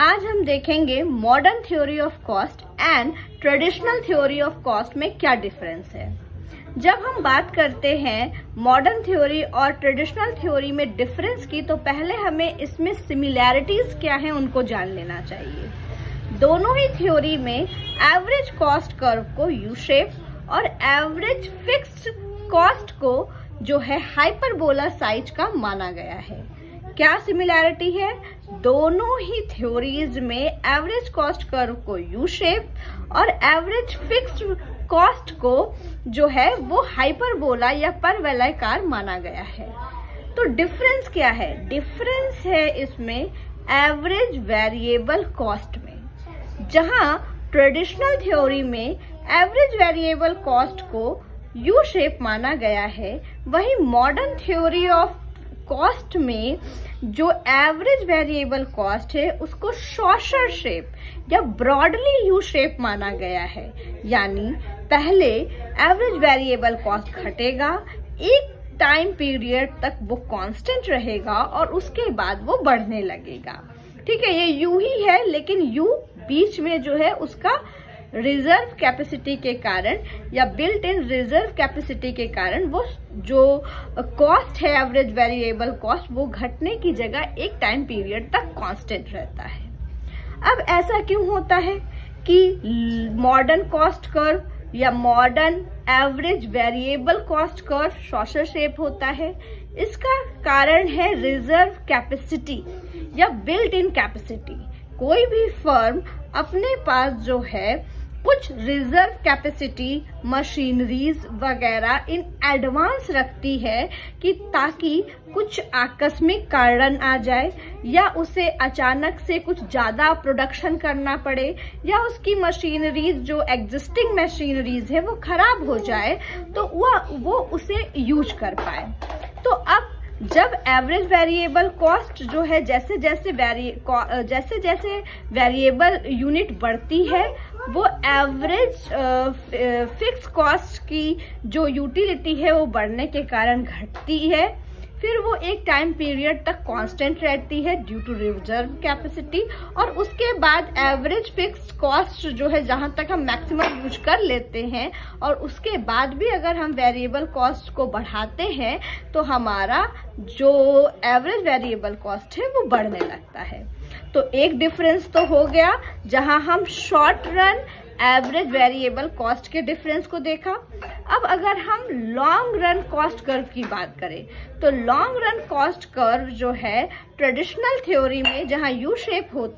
आज हम देखेंगे modern theory of cost and traditional theory of cost में क्या डिफरेंस है। जब हम बात करते हैं मॉडर्न थ्योरी और ट्रेडिशनल थ्योरी में डिफरेंस की, तो पहले हमें इसमें सिमिलैरिटीज क्या हैं उनको जान लेना चाहिए। दोनों ही थ्योरी में एवरेज कॉस्ट कर्व को यू शेप और एवरेज फिक्स्ड कॉस्ट को जो है हाइपरबोला साइज का माना गया है। क्या सिमिलैरिटी है? दोनों ही थ्योरीज में एवरेज कॉस्ट कर्व को यू शेप और एवरेज फिक्स्ड कॉस्ट को जो है वो हाइपरबोला या परवलयाकार माना गया है। तो डिफरेंस क्या है? डिफरेंस है इसमें एवरेज वेरिएबल कॉस्ट में। जहां ट्रेडिशनल थ्योरी में एवरेज वेरिएबल कॉस्ट को यू शेप माना गया है, वहीं मॉडर्न थ्योरी ऑफ कॉस्ट में जो एवरेज वेरिएबल कॉस्ट है उसको शॉर्टर शेप या ब्रॉडली यू शेप माना गया है। यानी पहले एवरेज वेरिएबल कॉस्ट घटेगा, एक टाइम पीरियड तक वो कांस्टेंट रहेगा और उसके बाद वो बढ़ने लगेगा। ठीक है, ये यू ही है, लेकिन यू बीच में जो है उसका रिजर्व कैपेसिटी के कारण या बिल्ट इन रिजर्व कैपेसिटी के कारण वो जो कॉस्ट है एवरेज वेरिएबल कॉस्ट वो घटने की जगह एक टाइम पीरियड तक कांस्टेंट रहता है। अब ऐसा क्यों होता है कि मॉडर्न कॉस्ट कर्व या modern average variable cost curve shorter shape होता है? इसका कारण है रिजर्व कैपेसिटी या बिल्ट इन कैपेसिटी। कोई भी फर्म अपने पास जो है कुछ रिजर्व कैपेसिटी, मशीनरीज वगैरह इन एडवांस रखती है कि ताकि कुछ आकस्मिक कारण आ जाए या उसे अचानक से कुछ ज्यादा प्रोडक्शन करना पड़े या उसकी मशीनरीज जो एग्जिस्टिंग मशीनरीज है वो खराब हो जाए तो वो उसे यूज कर पाए। तो अब जब एवरेज वेरिएबल कॉस्ट जो है जैसे जैसे वेरिएबल यूनिट बढ़ती है वो एवरेज फिक्स कॉस्ट की जो यूटिलिटी है वो बढ़ने के कारण घटती है, फिर वो एक टाइम पीरियड तक कांस्टेंट रहती है ड्यू टू रिजर्व कैपेसिटी, और उसके बाद एवरेज फिक्स्ड कॉस्ट जो है जहां तक हम मैक्सिमम यूज कर लेते हैं और उसके बाद भी अगर हम वेरिएबल कॉस्ट को बढ़ाते हैं तो हमारा जो एवरेज वेरिएबल कॉस्ट है वो बढ़ने लगता है। तो एक डिफरेंस तो हो गया जहां हम short run average variable cost के डिफरेंस को देखा। अब अगर हम लॉन्ग रन कॉस्ट कर्व की बात करें तो लॉन्ग रन कॉस्ट कर्व जो है ट्रेडिशनल थ्योरी में जहां यू शेप होता